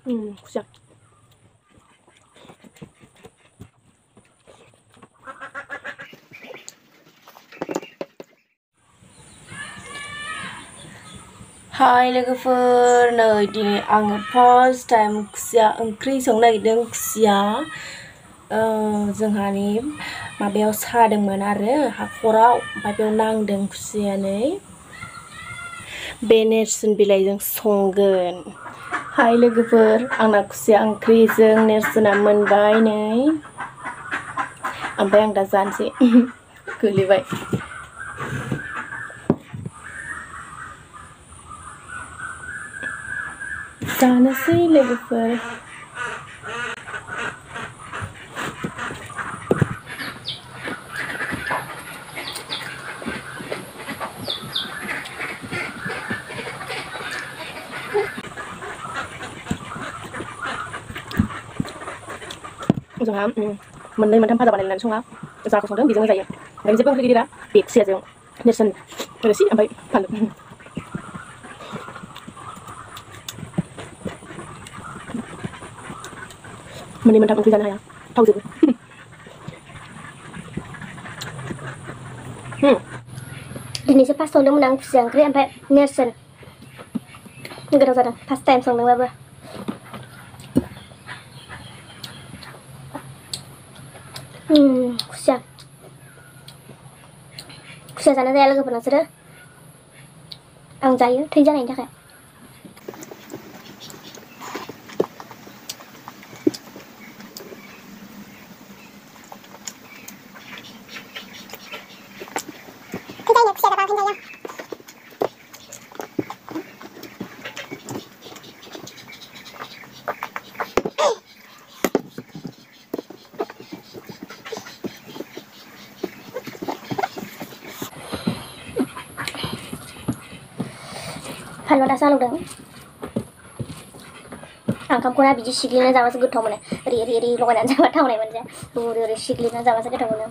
खुसिया हाय लोगोफोर नै दिनै आङो फार्स्ट टाइम खुसिया ओंख्रि संनो नागिरदों खुसिया जोंहानि माबायाव सादोंमोन आरो हाखराव ओमफ्राय बेयाव नांदों खुसिया नै बे नेरसोन बिलाइजों संगोन हाय लोगोफोर आंना खुसिया ओंख्रिजों नेरसोना मोनबाय नै ओमफ्राय आं दा जानोसै गोलैबाय जानोसै लोगोफोर जोंहा मोननै मोनथाम भाजा बानायनानै सङा जाखौ संदों बेजोंनो जायो ओंखायनो जेबो ओंख्रि गैला बे खुसियाजों नेरसोन रोसि ओमफ्राय फानलु मोननै मोनथाम ओंख्रि जानो हाया थावजोबो दिनैसो फार्स्ट संदोंमोन आं खुसिया ओंख्रि ओमफ्राय नेरसोन गोथाव जादों फार्स्ट टाइम संदोंबाबो खुसिया जानो जाया लोगोफोर नोंसोरो आं जायो थै जानायनि थाखाय फानलुआ दासो आलौदों आं ओंखामखौना बिदि सिग्लिना जाबासो गोथाव मोनो ओरै लगायनानै जाबा थावनाय मोनजाया ओरै सिग्लिना जाबासो गोथाव मोनो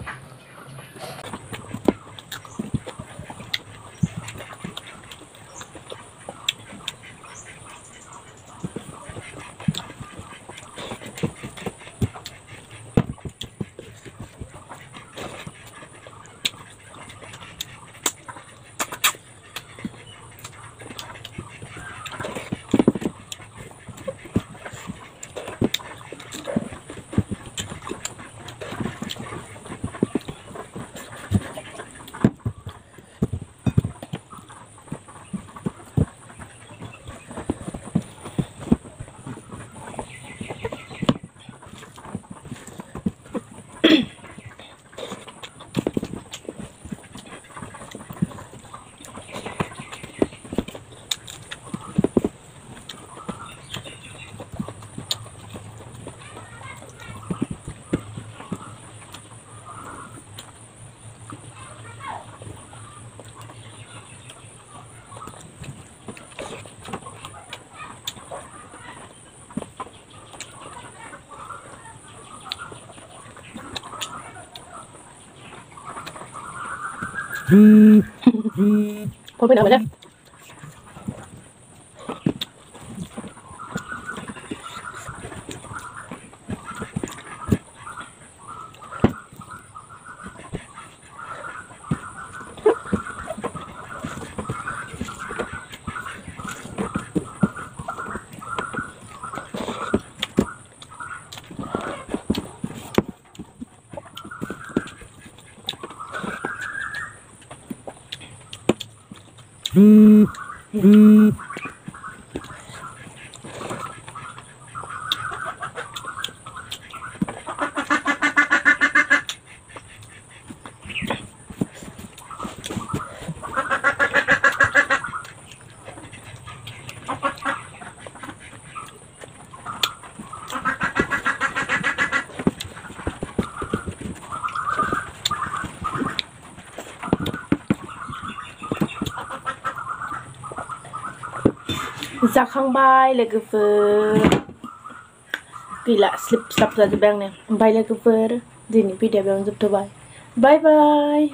Thôi bây giờ mình जाखांबाय लोगोफोर गैला स्लिप स्लाप जाजोब्बाय आंनो ओमफ्राय लोगोफोर दिनै भिडिअ बेयावनो जोबथ'बाय बाय बाय